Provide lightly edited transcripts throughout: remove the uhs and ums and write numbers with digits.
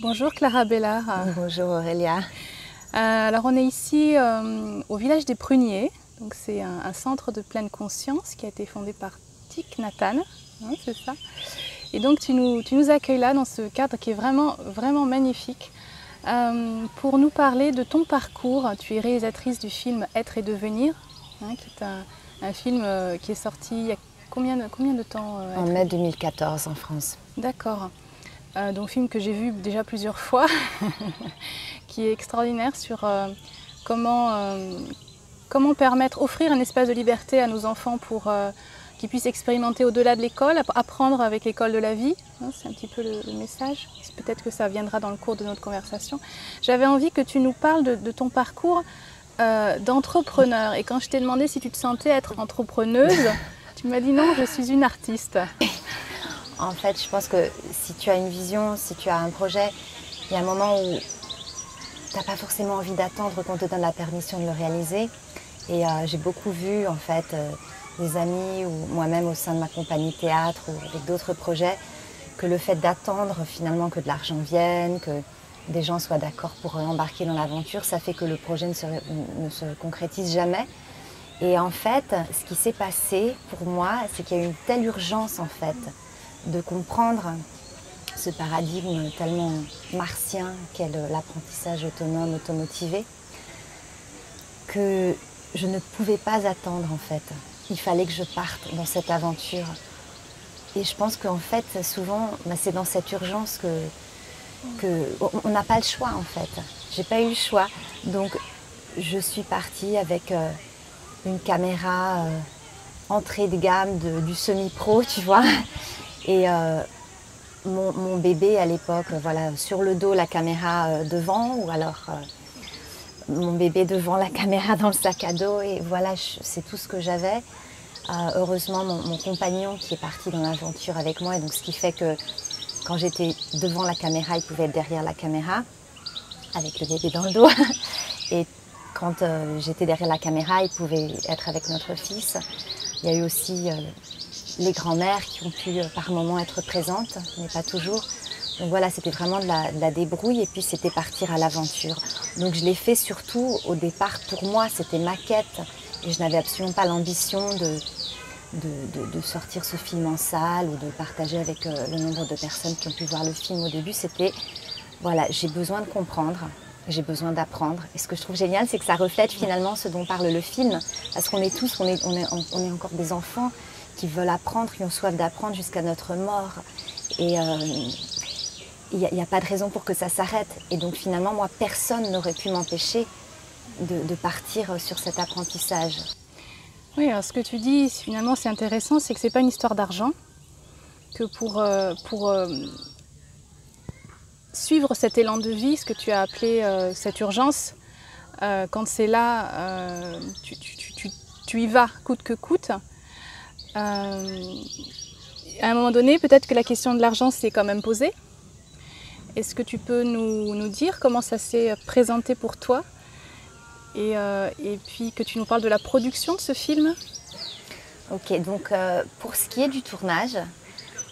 Bonjour Clara Bellard. Bonjour Aurélia. Alors on est ici au village des Pruniers. Donc c'est un centre de pleine conscience qui a été fondé par Thich Nhat Hanh, hein, c'est ça. Et donc tu nous accueilles là dans ce cadre qui est vraiment magnifique pour nous parler de ton parcours. Tu es réalisatrice du film Être et devenir, hein, qui est un film qui est sorti il y a combien de temps En mai 2014 en France. D'accord. Donc film que j'ai vu déjà plusieurs fois, qui est extraordinaire sur comment offrir un espace de liberté à nos enfants pour qu'ils puissent expérimenter au-delà de l'école, apprendre avec l'école de la vie. C'est un petit peu le message. Peut-être que ça viendra dans le cours de notre conversation. J'avais envie que tu nous parles de ton parcours d'entrepreneur. Et quand je t'ai demandé si tu te sentais être entrepreneuse, tu m'as dit non, je suis une artiste. En fait, je pense que si tu as une vision, si tu as un projet, il y a un moment où tu n'as pas forcément envie d'attendre qu'on te donne la permission de le réaliser. Et j'ai beaucoup vu en fait des amis ou moi-même au sein de ma compagnie théâtre ou avec d'autres projets que le fait d'attendre finalement que de l'argent vienne, que des gens soient d'accord pour embarquer dans l'aventure, ça fait que le projet ne se concrétise jamais. Et en fait, ce qui s'est passé pour moi, c'est qu'il y a eu une telle urgence en fait de comprendre ce paradigme tellement martien qu'est l'apprentissage autonome, automotivé, que je ne pouvais pas attendre en fait. Il fallait que je parte dans cette aventure. Et je pense qu'en fait, souvent, c'est dans cette urgence qu'on n'a pas le choix en fait. J'ai pas eu le choix. Donc, je suis partie avec une caméra entrée de gamme du semi-pro, tu vois. Et mon bébé à l'époque, voilà, sur le dos la caméra devant, ou alors mon bébé devant la caméra dans le sac à dos, et voilà, c'est tout ce que j'avais. Heureusement, mon compagnon qui est parti dans l'aventure avec moi, et donc ce qui fait que quand j'étais devant la caméra, il pouvait être derrière la caméra, avec le bébé dans le dos. Et quand j'étais derrière la caméra, il pouvait être avec notre fils. Il y a eu aussi les grands-mères qui ont pu par moments être présentes, mais pas toujours. Donc voilà, c'était vraiment de la débrouille et puis c'était partir à l'aventure. Donc je l'ai fait surtout au départ pour moi, c'était ma quête. Et je n'avais absolument pas l'ambition de sortir ce film en salle ou de partager avec le nombre de personnes qui ont pu voir le film au début. C'était, voilà, j'ai besoin de comprendre, j'ai besoin d'apprendre. Et ce que je trouve génial, c'est que ça reflète finalement ce dont parle le film. Parce qu'on est tous, on est encore des enfants qui veulent apprendre, qui ont soif d'apprendre jusqu'à notre mort. Et il n'y a pas de raison pour que ça s'arrête. Et donc finalement, moi, personne n'aurait pu m'empêcher de partir sur cet apprentissage. Oui, alors ce que tu dis, finalement, c'est intéressant, c'est que ce n'est pas une histoire d'argent, que pour suivre cet élan de vie, ce que tu as appelé cette urgence, quand c'est là, tu y vas coûte que coûte. À un moment donné, peut-être que la question de l'argent s'est quand même posée. Est-ce que tu peux nous dire comment ça s'est présenté pour toi et puis que tu nous parles de la production de ce film? Ok, donc pour ce qui est du tournage,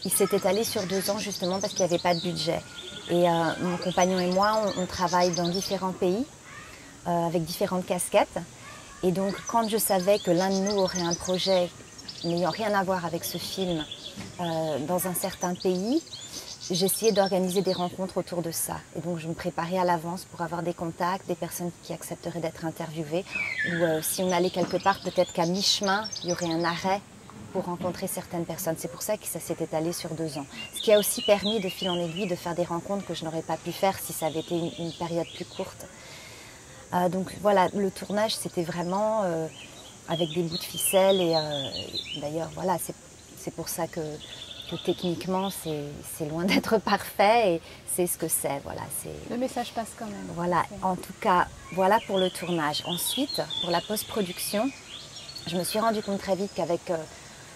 il s'est étalé sur 2 ans justement parce qu'il n'y avait pas de budget. Et mon compagnon et moi, on travaille dans différents pays avec différentes casquettes. Et donc quand je savais que l'un de nous aurait un projet n'ayant rien à voir avec ce film dans un certain pays, j'essayais d'organiser des rencontres autour de ça. Et donc je me préparais à l'avance pour avoir des contacts, des personnes qui accepteraient d'être interviewées. Ou si on allait quelque part, peut-être qu'à mi-chemin, il y aurait un arrêt pour rencontrer certaines personnes. C'est pour ça que ça s'est étalé sur 2 ans. Ce qui a aussi permis de fil en aiguille de faire des rencontres que je n'aurais pas pu faire si ça avait été une période plus courte. Donc voilà, le tournage c'était vraiment avec des bouts de ficelle. Et d'ailleurs voilà, c'est pour ça que techniquement c'est loin d'être parfait et c'est ce que c'est. Voilà, le message passe quand même. Voilà, en tout cas, voilà pour le tournage. Ensuite, pour la post-production, je me suis rendu compte très vite qu'avec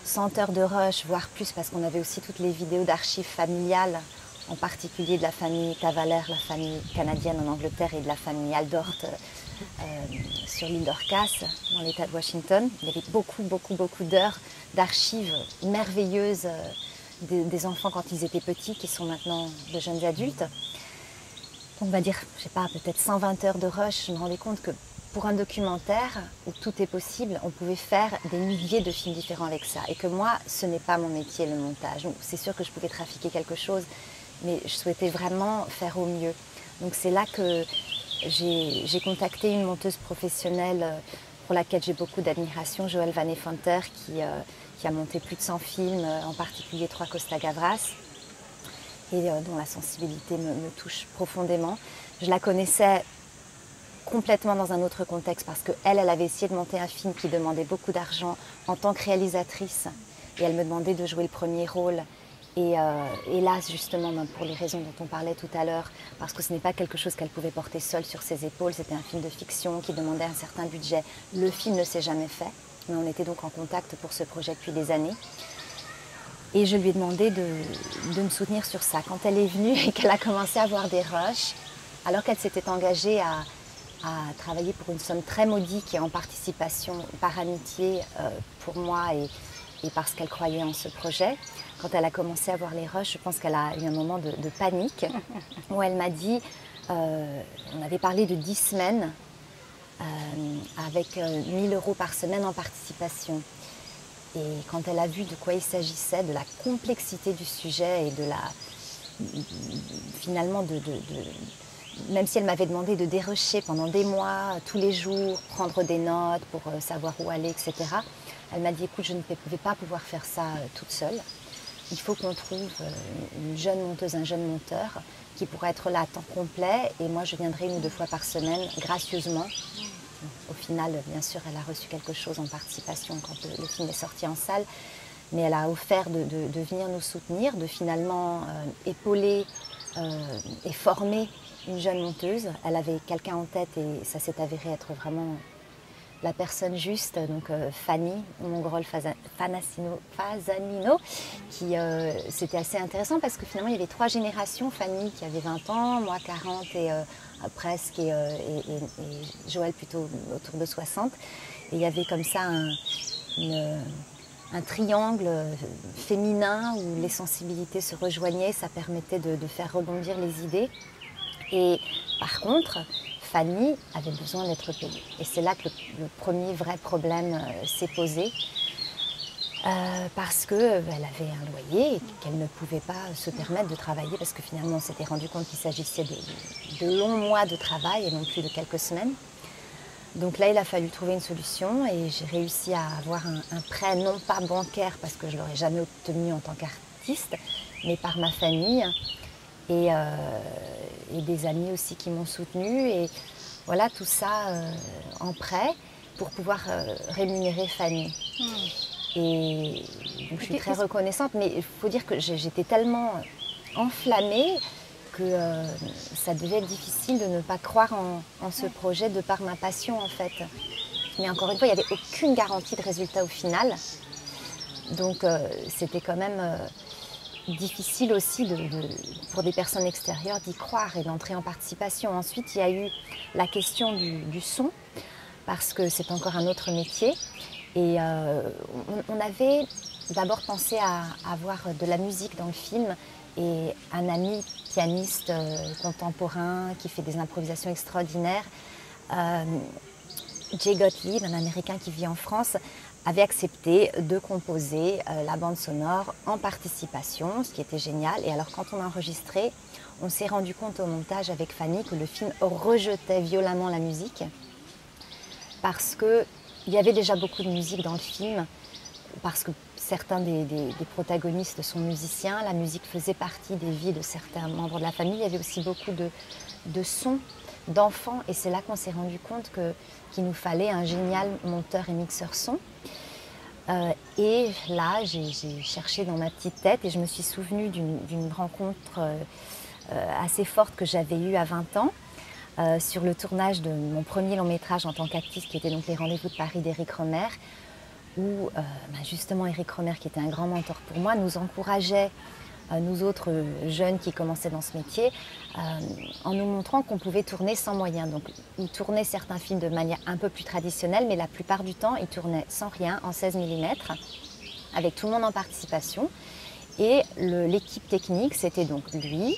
100 heures de rush, voire plus, parce qu'on avait aussi toutes les vidéos d'archives familiales, en particulier de la famille Tavaler, la famille canadienne en Angleterre, et de la famille Aldort sur l'île d'Orcas, dans l'État de Washington. Il y avait beaucoup d'heures d'archives merveilleuses des enfants quand ils étaient petits, qui sont maintenant de jeunes adultes. on va dire, je sais pas, peut-être 120 heures de rush. Je me rendais compte que pour un documentaire où tout est possible, on pouvait faire des milliers de films différents avec ça. Et que moi, ce n'est pas mon métier, le montage. C'est sûr que je pouvais trafiquer quelque chose, mais je souhaitais vraiment faire au mieux. Donc c'est là que j'ai contacté une monteuse professionnelle pour laquelle j'ai beaucoup d'admiration, Joëlle Van Efanter, qui a monté plus de 100 films, en particulier 3 Costa Gavras, et dont la sensibilité me touche profondément. Je la connaissais complètement dans un autre contexte parce qu'elle avait essayé de monter un film qui demandait beaucoup d'argent en tant que réalisatrice, et elle me demandait de jouer le premier rôle. Et hélas, justement, pour les raisons dont on parlait tout à l'heure, parce que ce n'est pas quelque chose qu'elle pouvait porter seule sur ses épaules, c'était un film de fiction qui demandait un certain budget. Le film ne s'est jamais fait, mais on était donc en contact pour ce projet depuis des années. Et je lui ai demandé de me soutenir sur ça. Quand elle est venue et qu'elle a commencé à voir des rushs, alors qu'elle s'était engagée à travailler pour une somme très modique et en participation par amitié pour moi et parce qu'elle croyait en ce projet, quand elle a commencé à voir les rushs, je pense qu'elle a eu un moment de panique où elle m'a dit, on avait parlé de 10 semaines avec 1 000 € par semaine en participation. Et quand elle a vu de quoi il s'agissait, de la complexité du sujet et de finalement même si elle m'avait demandé de dérocher pendant des mois, tous les jours, prendre des notes pour savoir où aller, etc. Elle m'a dit, écoute, je ne vais pas pouvoir faire ça toute seule. Il faut qu'on trouve une jeune monteuse, un jeune monteur qui pourra être là à temps complet. Et moi, je viendrai 1 ou 2 fois par semaine, gracieusement. Au final, bien sûr, elle a reçu quelque chose en participation quand le film est sorti en salle. Mais elle a offert de venir nous soutenir, de finalement épauler et former une jeune monteuse. Elle avait quelqu'un en tête et ça s'est avéré être vraiment la personne juste, donc Fanny Mongrol Fasanino, qui c'était assez intéressant parce que finalement il y avait 3 générations, Fanny qui avait 20 ans, moi 40 et presque, et Joël plutôt autour de 60. Et il y avait comme ça un triangle féminin où les sensibilités se rejoignaient, ça permettait de faire rebondir les idées. Et par contre, Fanny avait besoin d'être payée. Et c'est là que le premier vrai problème s'est posé. Parce qu'elle avait un loyer et qu'elle ne pouvait pas se permettre de travailler parce que finalement on s'était rendu compte qu'il s'agissait de longs mois de travail et non plus de quelques semaines. Donc là, il a fallu trouver une solution et j'ai réussi à avoir un prêt, non pas bancaire parce que je ne l'aurais jamais obtenu en tant qu'artiste, mais par ma famille et des amis aussi qui m'ont soutenue. Et voilà, tout ça en prêt pour pouvoir rémunérer Fanny. Et donc, je suis très reconnaissante, mais il faut dire que j'étais tellement enflammée que ça devait être difficile de ne pas croire en ce projet de par ma passion en fait. Mais encore une fois, il n'y avait aucune garantie de résultat au final. Donc c'était quand même difficile aussi pour des personnes extérieures d'y croire et d'entrer en participation. Ensuite, il y a eu la question du son, parce que c'est encore un autre métier. Et on avait d'abord pensé à avoir de la musique dans le film et un ami pianiste contemporain qui fait des improvisations extraordinaires, Jay Gottlieb, un Américain qui vit en France, avait accepté de composer la bande sonore en participation, ce qui était génial. Et alors quand on a enregistré, on s'est rendu compte au montage avec Fanny que le film rejetait violemment la musique parce qu'il y avait déjà beaucoup de musique dans le film, parce que certains des protagonistes sont musiciens, la musique faisait partie des vies de certains membres de la famille. Il y avait aussi beaucoup de sons d'enfants et c'est là qu'on s'est rendu compte qu'il nous fallait un génial monteur et mixeur son. Et là, j'ai cherché dans ma petite tête et je me suis souvenue d'une rencontre assez forte que j'avais eue à 20 ans sur le tournage de mon premier long métrage en tant qu'actrice, qui était donc Les Rendez-vous de Paris d'Éric Rohmer, où justement Éric Rohmer, qui était un grand mentor pour moi, nous encourageait, nous autres jeunes qui commençaient dans ce métier, en nous montrant qu'on pouvait tourner sans moyens. Donc il tournait certains films de manière un peu plus traditionnelle, mais la plupart du temps, il tournait sans rien, en 16 mm, avec tout le monde en participation. Et l'équipe technique, c'était donc lui,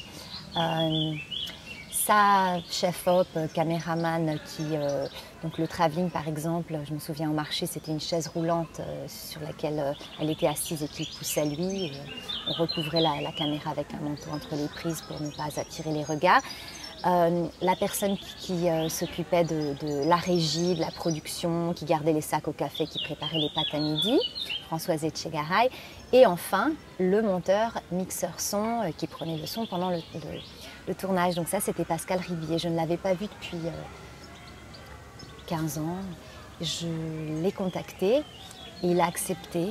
ça, chef-op, caméraman, donc le travelling par exemple, je me souviens au marché, c'était une chaise roulante sur laquelle elle était assise et qu'il poussait lui. On recouvrait la caméra avec un manteau entre les prises pour ne pas attirer les regards. La personne qui s'occupait de la régie, de la production, qui gardait les sacs au café, qui préparait les pâtes à midi, Françoise Etchegaray. Et enfin, le monteur, mixeur son, qui prenait le son pendant le tournage. Donc ça, c'était Pascal Ribier. Je ne l'avais pas vu depuis 15 ans. Je l'ai contacté et il a accepté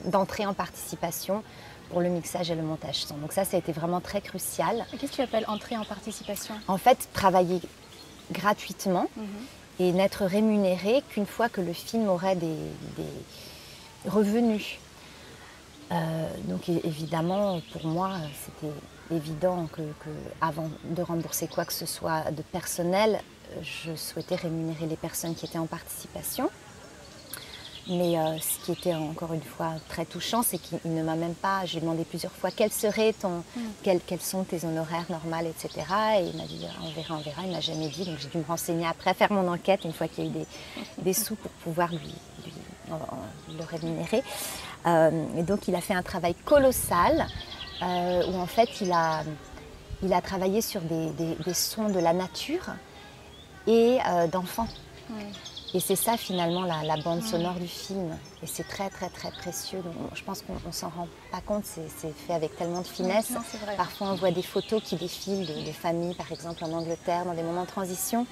d'entrer en participation pour le mixage et le montage son. Donc ça a été vraiment très crucial. Qu'est-ce que tu appelles entrer en participation? En fait, travailler gratuitement et n'être rémunéré qu'une fois que le film aurait des revenus. Donc évidemment, pour moi, c'était évident que avant de rembourser quoi que ce soit de personnel, je souhaitais rémunérer les personnes qui étaient en participation. Mais ce qui était encore une fois très touchant, c'est qu'il ne m'a même pas, j'ai demandé plusieurs fois quels sont tes honoraires normaux, etc. Et il m'a dit on verra, il ne m'a jamais dit. Donc j'ai dû me renseigner après, faire mon enquête une fois qu'il y a eu des sous pour pouvoir le rémunérer. Et donc il a fait un travail colossal où en fait il a travaillé sur des sons de la nature et d'enfants. Et c'est ça finalement la bande sonore du film. Et c'est très très très précieux. Donc, je pense qu'on ne s'en rend pas compte, c'est fait avec tellement de finesse. Non, parfois on voit des photos qui défilent de familles, par exemple en Angleterre, dans des moments de transition.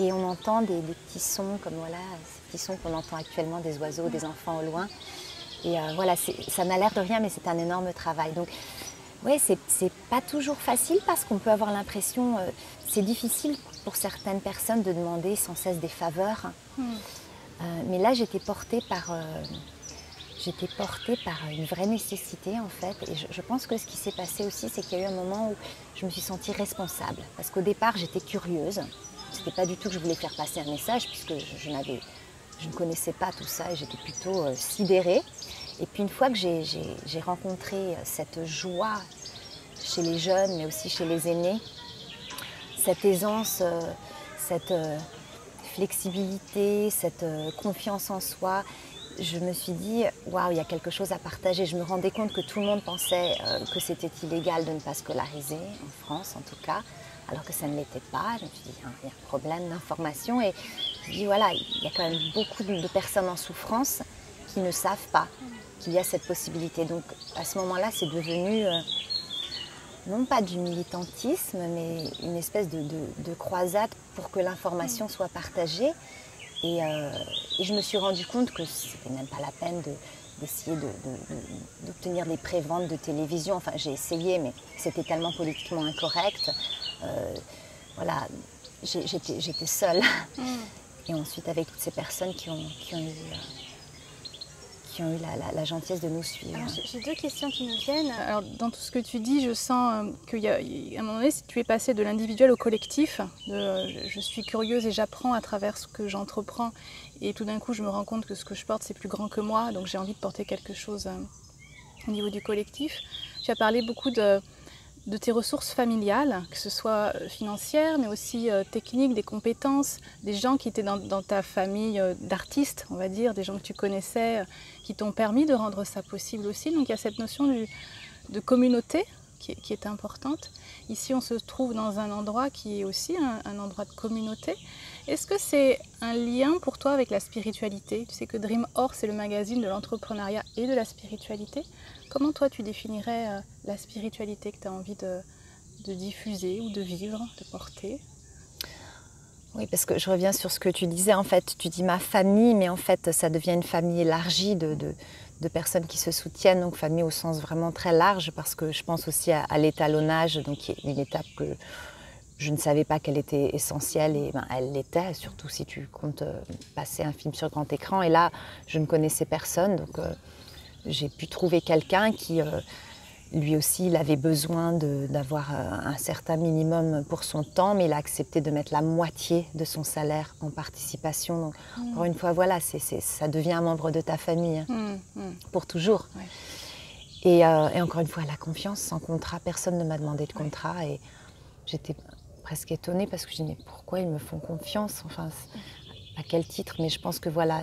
Et on entend des petits sons comme voilà, ces petits sons qu'on entend actuellement des oiseaux, des enfants au loin. Et voilà, ça n'a l'air de rien, mais c'est un énorme travail. Donc oui, c'est pas toujours facile parce qu'on peut avoir l'impression, c'est difficile pour certaines personnes de demander sans cesse des faveurs. Mais là, j'étais portée par une vraie nécessité en fait. Et je pense que ce qui s'est passé aussi, c'est qu'il y a eu un moment où je me suis sentie responsable. Parce qu'au départ, j'étais curieuse. C'était pas du tout que je voulais faire passer un message puisque je ne connaissais pas tout ça et j'étais plutôt sidérée. Et puis une fois que j'ai rencontré cette joie chez les jeunes, mais aussi chez les aînés, cette aisance, cette flexibilité, cette confiance en soi, je me suis dit, waouh, il y a quelque chose à partager. Je me rendais compte que tout le monde pensait que c'était illégal de ne pas scolariser, en France en tout cas, alors que ça ne l'était pas. Je me suis dit, il y a un problème d'information. Et je me suis dit, voilà, il y a quand même beaucoup de personnes en souffrance qui ne savent pas qu'il y a cette possibilité. Donc à ce moment-là, c'est devenu, non pas du militantisme, mais une espèce de croisade pour que l'information soit partagée. Et je me suis rendu compte que c'était même pas la peine d'essayer d'obtenir des préventes de télévision. Enfin, j'ai essayé, mais c'était tellement politiquement incorrect. Voilà, j'étais seule. Et ensuite, avec toutes ces personnes qui ont eu la gentillesse de nous suivre. J'ai deux questions qui me viennent. Alors, dans tout ce que tu dis, je sens qu'à un moment donné, tu es passé de l'individuel au collectif. Je suis curieuse et j'apprends à travers ce que j'entreprends. Et tout d'un coup, je me rends compte que ce que je porte, c'est plus grand que moi. Donc j'ai envie de porter quelque chose au niveau du collectif. Tu as parlé beaucoup de tes ressources familiales, que ce soit financières, mais aussi techniques, des compétences, des gens qui étaient dans ta famille d'artistes, on va dire, des gens que tu connaissais, qui t'ont permis de rendre ça possible aussi. Donc il y a cette notion de communauté qui est importante. Ici, on se trouve dans un endroit qui est aussi un endroit de communauté. Est-ce que c'est un lien pour toi avec la spiritualité? Tu sais que Dream Horse, c'est le magazine de l'entrepreneuriat et de la spiritualité. Comment toi, tu définirais la spiritualité que tu as envie de diffuser ou de vivre, de porter? Oui, parce que je reviens sur ce que tu disais. En fait, tu dis ma famille, mais en fait, ça devient une famille élargie de personnes qui se soutiennent. Donc, famille au sens vraiment très large, parce que je pense aussi à l'étalonnage, donc qui est une étape que je ne savais pas qu'elle était essentielle, et elle l'était, surtout si tu comptes passer un film sur grand écran. Et là, je ne connaissais personne, donc j'ai pu trouver quelqu'un qui, lui aussi, il avait besoin d'avoir un certain minimum pour son temps, mais il a accepté de mettre la moitié de son salaire en participation. Donc, encore une fois, voilà, ça devient un membre de ta famille, pour toujours. Ouais. Et encore une fois, la confiance, sans contrat, personne ne m'a demandé de contrat. Et j'étais presque étonnée parce que je me dis, mais pourquoi ils me font confiance? Enfin, à quel titre? Mais je pense que voilà,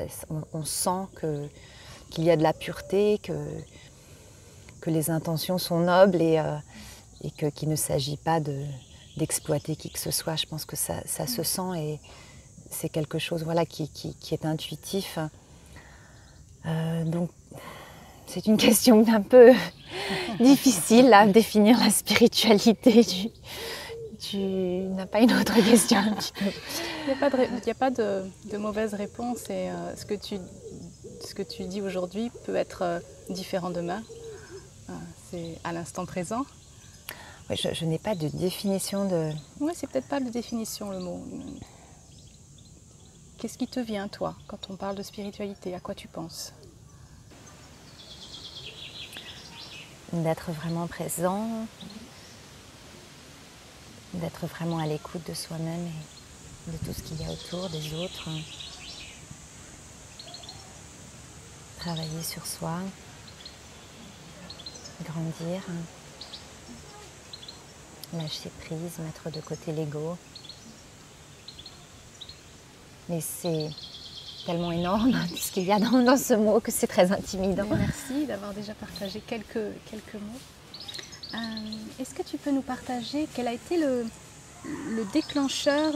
on sent qu'il y a de la pureté, que les intentions sont nobles et qu'il ne s'agit pas d'exploiter qui que ce soit. Je pense que ça se sent et c'est quelque chose voilà, qui est intuitif. Donc, c'est une question un peu difficile à définir la spiritualité. Tu n'as pas une autre question? Il n'y a pas de mauvaise réponse et ce que tu dis aujourd'hui peut être différent demain. C'est à l'instant présent. Oui, je n'ai pas de définition de... Oui, c'est peut-être pas de définition le mot. Qu'est-ce qui te vient, toi, quand on parle de spiritualité? À quoi tu penses? D'être vraiment présent, d'être vraiment à l'écoute de soi-même et de tout ce qu'il y a autour des autres. Travailler sur soi, grandir, lâcher prise, mettre de côté l'ego. Mais c'est tellement énorme ce qu'il y a dans ce mot que c'est très intimidant. Merci d'avoir déjà partagé quelques mots. Est-ce que tu peux nous partager quel a été le déclencheur?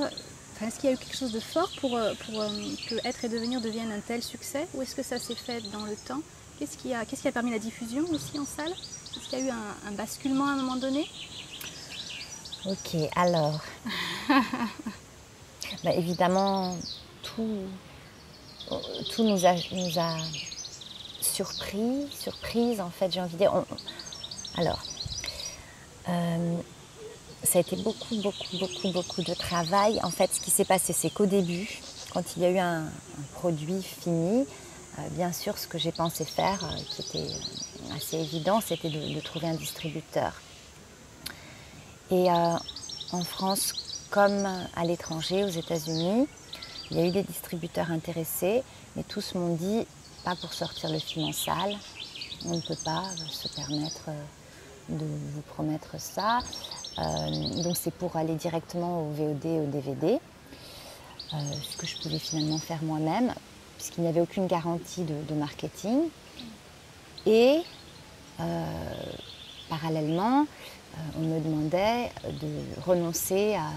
Enfin, est-ce qu'il y a eu quelque chose de fort pour que Être et Devenir devienne un tel succès? Ou est-ce que ça s'est fait dans le temps? Qu'est-ce qui a permis la diffusion aussi en salle? Est-ce qu'il y a eu un basculement à un moment donné? Ok, alors... évidemment, tout nous a surprise en fait, j'ai envie de dire. Ça a été beaucoup de travail. En fait, ce qui s'est passé, c'est qu'au début, quand il y a eu un produit fini, bien sûr, ce que j'ai pensé faire, qui était assez évident, c'était de trouver un distributeur. Et en France, comme à l'étranger, aux États-Unis, il y a eu des distributeurs intéressés, mais tous m'ont dit, pas pour sortir le film en salle, on ne peut pas se permettre de vous promettre ça. Donc c'est pour aller directement au VOD et au DVD, ce que je pouvais finalement faire moi-même, puisqu'il n'y avait aucune garantie de marketing. Et parallèlement, on me demandait de renoncer à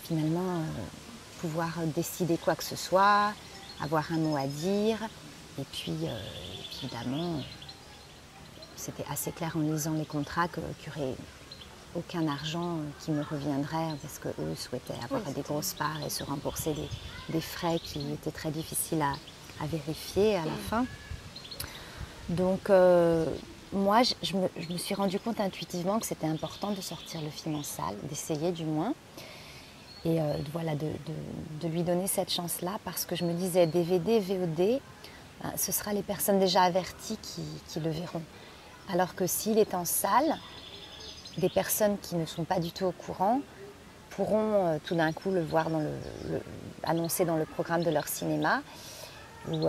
finalement pouvoir décider quoi que ce soit, avoir un mot à dire. Et puis, évidemment, c'était assez clair en lisant les contrats qu'il n'y aurait aucun argent qui me reviendrait parce qu'eux souhaitaient avoir des grosses parts et se rembourser des frais qui étaient très difficiles à vérifier à la fin. Donc, moi, je me suis rendu compte intuitivement que c'était important de sortir le film en salle, d'essayer du moins. Et voilà, de lui donner cette chance-là parce que je me disais DVD, VOD, ce sera les personnes déjà averties qui le verront. Alors que s'il est en salle, des personnes qui ne sont pas du tout au courant pourront tout d'un coup le voir annoncé dans le programme de leur cinéma ou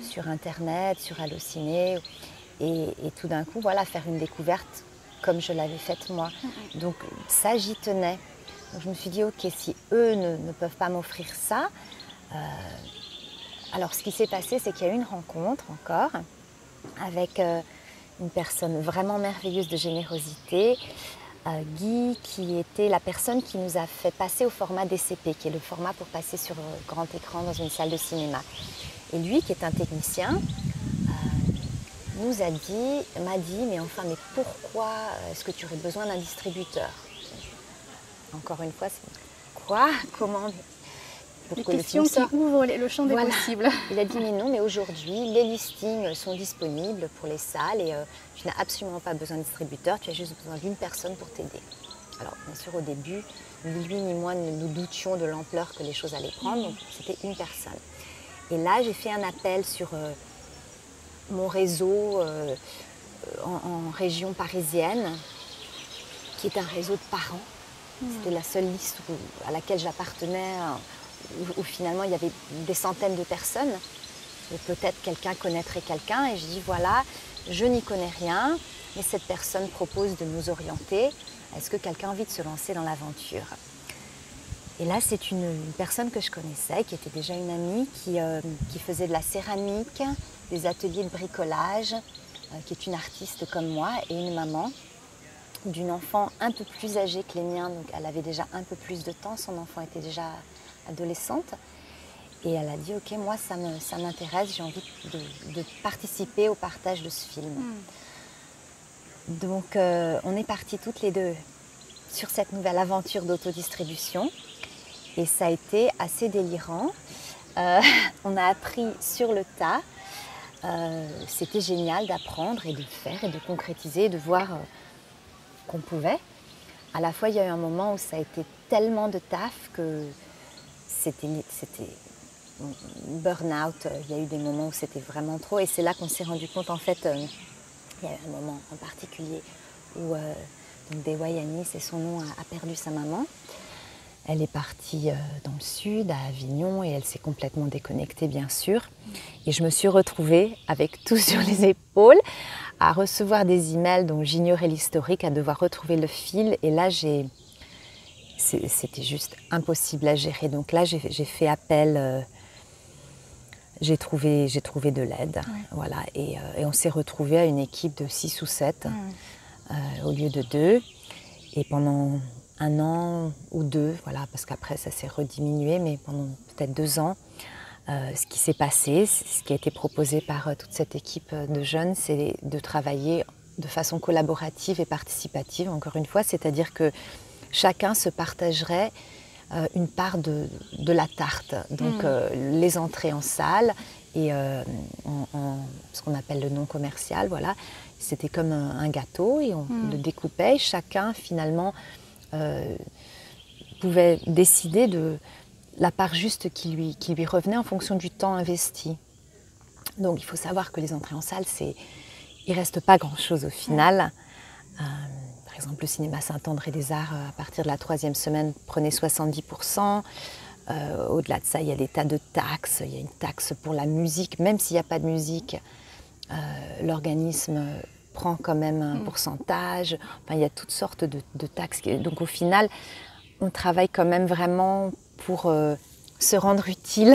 sur Internet, sur Allociné. Et tout d'un coup, voilà, faire une découverte comme je l'avais faite moi. Donc ça, j'y tenais. Donc je me suis dit, ok, si eux ne peuvent pas m'offrir ça, alors ce qui s'est passé, c'est qu'il y a eu une rencontre encore avec une personne vraiment merveilleuse de générosité, Guy, qui était la personne qui nous a fait passer au format DCP, qui est le format pour passer sur grand écran dans une salle de cinéma. Et lui, qui est un technicien, m'a dit, mais enfin, mais pourquoi est-ce que tu aurais besoin d'un distributeur? Encore une fois, c'est quoi? Comment? Des questions qui ouvrent le champ des possibles. Il a dit, mais non, mais aujourd'hui, les listings sont disponibles pour les salles et tu n'as absolument pas besoin de distributeur, tu as juste besoin d'une personne pour t'aider. Alors, bien sûr, au début, ni lui ni moi ne nous doutions de l'ampleur que les choses allaient prendre, donc c'était une personne. Et là, j'ai fait un appel sur mon réseau en région parisienne, qui est un réseau de parents. C'était la seule liste à laquelle j'appartenais, où finalement il y avait des centaines de personnes. Et peut-être quelqu'un connaîtrait quelqu'un. Et je dis voilà, je n'y connais rien, mais cette personne propose de nous orienter. Est-ce que quelqu'un a envie de se lancer dans l'aventure? Et là, c'est une personne que je connaissais, qui était déjà une amie, qui faisait de la céramique, des ateliers de bricolage, qui est une artiste comme moi, et une maman d'une enfant un peu plus âgée que les miens. Donc elle avait déjà un peu plus de temps, son enfant était déjà adolescente. Et elle a dit, ok, moi ça m'intéresse, j'ai envie de participer au partage de ce film. Donc on est partis toutes les deux sur cette nouvelle aventure d'autodistribution. Et ça a été assez délirant. On a appris sur le tas. C'était génial d'apprendre et de faire et de concrétiser, de voir qu'on pouvait. À la fois, il y a eu un moment où ça a été tellement de taf que c'était burn-out. Il y a eu des moments où c'était vraiment trop. Et c'est là qu'on s'est rendu compte, en fait, il y a eu un moment en particulier où Dewa Yani, c'est son nom, a perdu sa maman. Elle est partie dans le sud, à Avignon, et elle s'est complètement déconnectée, bien sûr. Et je me suis retrouvée avec tout sur les épaules, à recevoir des emails dont j'ignorais l'historique, à devoir retrouver le fil. Et là, c'était juste impossible à gérer. Donc là, j'ai fait appel, j'ai trouvé de l'aide. Ouais. Voilà. Et on s'est retrouvés à une équipe de 6 ou 7 au lieu de 2. Et pendant 1 an ou 2, voilà, parce qu'après ça s'est rediminué, mais pendant peut-être 2 ans, ce qui s'est passé, ce qui a été proposé par toute cette équipe de jeunes, c'est de travailler de façon collaborative et participative, encore une fois, c'est-à-dire que chacun se partagerait une part de la tarte, donc les entrées en salle et ce qu'on appelle le non commercial, voilà. C'était comme un gâteau et on le découpait, chacun finalement pouvait décider de la part juste qui lui revenait en fonction du temps investi. Donc il faut savoir que les entrées en salle, il ne reste pas grand-chose au final. Par exemple, le cinéma Saint-André des Arts, à partir de la 3e semaine, prenait 70%. Au-delà de ça, il y a des tas de taxes. Il y a une taxe pour la musique. Même s'il n'y a pas de musique, l'organisme prend quand même un pourcentage. Enfin, il y a toutes sortes de taxes. Donc au final, on travaille quand même vraiment pour se rendre utile,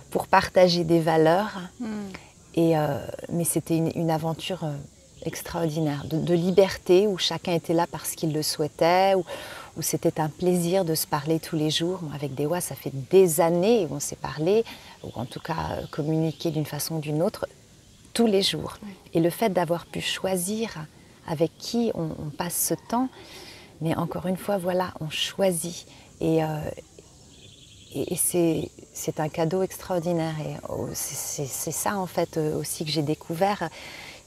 pour partager des valeurs. Mais c'était une aventure extraordinaire, de liberté, où chacun était là parce qu'il le souhaitait, où c'était un plaisir de se parler tous les jours. Moi, avec Dewa, ça fait des années où on s'est parlé, ou en tout cas communiqué d'une façon ou d'une autre, tous les jours. Et le fait d'avoir pu choisir avec qui on passe ce temps, mais encore une fois, voilà, on choisit. Et c'est un cadeau extraordinaire. Et c'est ça, en fait, aussi que j'ai découvert,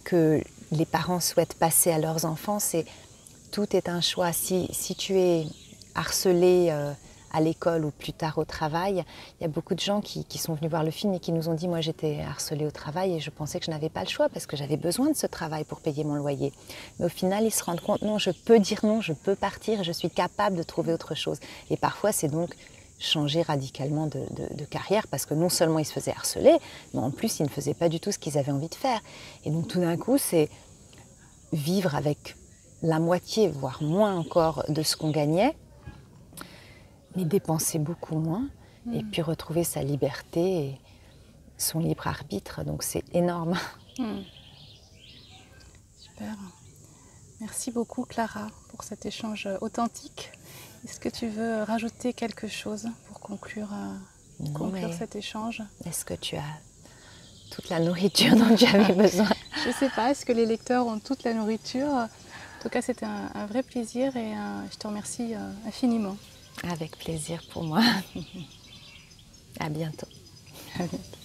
que les parents souhaitent passer à leurs enfants. Tout est un choix. Si tu es harcelé à l'école ou plus tard au travail, il y a beaucoup de gens qui sont venus voir le film et qui nous ont dit « Moi, j'étais harcelée au travail et je pensais que je n'avais pas le choix parce que j'avais besoin de ce travail pour payer mon loyer. » Mais au final, ils se rendent compte « Non, je peux dire non, je peux partir, je suis capable de trouver autre chose. » Et parfois, c'est donc changer radicalement de carrière, parce que non seulement ils se faisaient harceler, mais en plus ils ne faisaient pas du tout ce qu'ils avaient envie de faire. Et donc tout d'un coup, c'est vivre avec la moitié, voire moins encore, de ce qu'on gagnait, mais dépenser beaucoup moins, et puis retrouver sa liberté et son libre arbitre. Donc c'est énorme. Super. Merci beaucoup Clara pour cet échange authentique. Est-ce que tu veux rajouter quelque chose pour conclure cet échange? Est-ce que tu as toute la nourriture dont tu avais besoin? Je ne sais pas, est-ce que les lecteurs ont toute la nourriture? En tout cas, c'était un vrai plaisir et je te remercie infiniment. Avec plaisir pour moi. À bientôt. À bientôt.